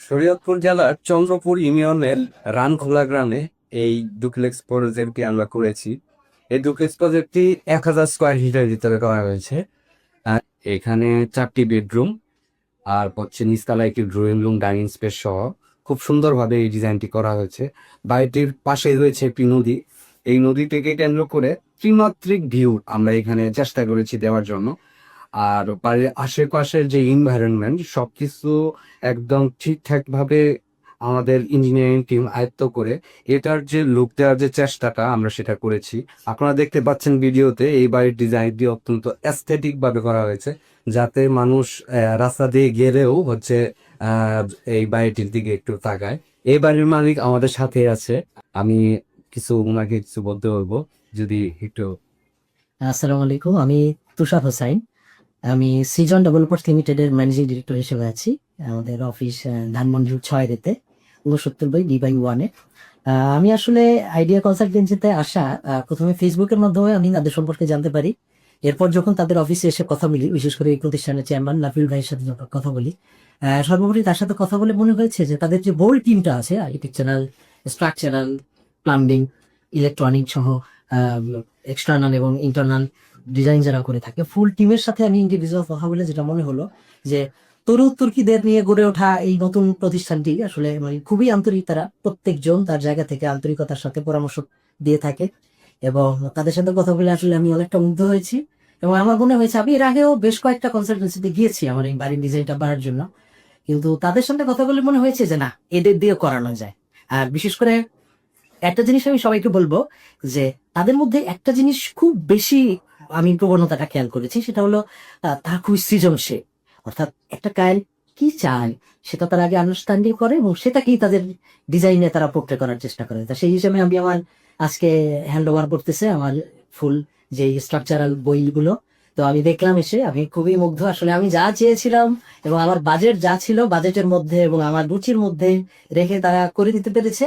শরীয়তপুর জেলার চন্দ্রপুর ইউনিয়নের রানখোলা গ্রামে এই ডুপ্লেক্স প্রজেক্টটি আমরা করেছি। এই ডুপ্লেক্স প্রজেক্টটি 1000 স্কোয়ার ফিটের ভিতরে করা হয়েছে। আর এখানে 4টি বেডরুম আর হচ্ছে নিচতলায় একটি ড্রয়িং রুম, ডাইনিং স্পেস সহ খুব সুন্দরভাবে এই ডিজাইনটি করা হয়েছে। বাড়িটির পাশে রয়েছে একটি নদী। এই নদী থেকে কেন্দ্র করে ত্রিমাত্রিক ভিউ আমরা এখানে চেষ্টা করেছি দেওয়ার জন্য। আর বাড়ির আশেপাশের যে এনভায়রনমেন্ট সবকিছু একদম ঠিকঠাক ভাবে আমাদের ইঞ্জিনিয়ারিং টিম আয়ত্ত করে এটার যে লুক দেওয়ার যে চেষ্টাটা আমরা সেটা করেছি। আপনারা দেখতে পাচ্ছেন ভিডিওতে এই বাড়ির ডিজাইনটি অত্যন্ত অ্যাস্থেটিক ভাবে করা হয়েছে, যাতে মানুষ রাস্তা দিয়ে গেলেও হচ্ছে আহ এই বাড়িটির দিকে একটু তাকায়। এই বাড়ির মালিক আমাদের সাথে আছে। আমি ওনাকে কিছু বলতে বলবো, যদি একটু। আসসালামু আলাইকুম, আমি তুষার হোসাইন। আমি সৃজন ডেভেলপার্স লিমিটেডের ম্যানেজিং ডিরেক্টর হিসেবে আছি। আমাদের অফিস ধানমন্ডি 6 69/D/1-এ। আমি আসলে আইডিয়া কনসালটেন্সিতে আসা প্রথমে ফেসবুকের মাধ্যমে আমি তাদের সম্পর্কে জানতে পারি। এরপর যখন তাদের অফিসে এসে কথা বলি, বিশেষ করে এই প্রতিষ্ঠানের চেয়ারম্যান নাফিল ভাইয়ের সাথে যখন কথা বলি, সর্বোপরি তার সাথে কথা বলে মনে হয়েছে যে তাদের যে বোর্ড টিমটা আছে, আর্কিটেকচারাল, স্ট্রাকচারাল, প্লাম্বিং, ইলেকট্রনিক সহ এক্সটার্নাল এবং ইন্টারনাল ডিজাইন যারা করে থাকে, ফুল টিমের সাথে আমি ইন্ডিভিজুয়াল কথা বলে যেটা মনে হলো যে তরুণ তুর্কিদের নিয়ে গড়ে ওঠা এই নতুন প্রতিষ্ঠানটি আসলে মানে খুবই আন্তরিক। তারা প্রত্যেকজন তার জায়গা থেকে আন্তরিকতার সাথে পরামর্শ দিয়ে থাকে এবং তাদের সাথে কথা বলে আসলে আমি অনেকটা মুগ্ধ হয়েছি। এবং আমার মনে হয়েছে, আমি এর আগেও বেশ কয়েকটা কনসালটেন্সিতে গিয়েছি আমার এই বাড়ির ডিজাইনটা বাড়ার জন্য, কিন্তু তাদের সাথে কথা বলে মনে হয়েছে যে না, এদের দিয়ে করানো যায়। আর বিশেষ করে একটা জিনিস আমি সবাইকে বলবো যে তাদের মধ্যে একটা জিনিস খুব বেশি আমি প্রবণতাটা খেয়াল করেছি, সেটা হলো তারা খুবই সৃজনশীল। অর্থাৎ একটা ক্লায়েন্ট কি চায় সেটা তারা আগে আন্ডারস্ট্যান্ডিং করে এবং সেটাকেই তাদের ডিজাইনে তারা পোর্ট্রে করার চেষ্টা করে। তা সেই হিসেবে আমি আমার আজকে হ্যান্ড ওভার করতেছে আমার ফুল যে স্ট্রাকচারাল বইগুলো। তো আমি দেখলাম, এসে আমি খুবই মুগ্ধ। আসলে আমি যা চেয়েছিলাম এবং আমার বাজেট যা ছিল, বাজেটের মধ্যে এবং আমার রুচির মধ্যে রেখে তারা করে দিতে পেরেছে।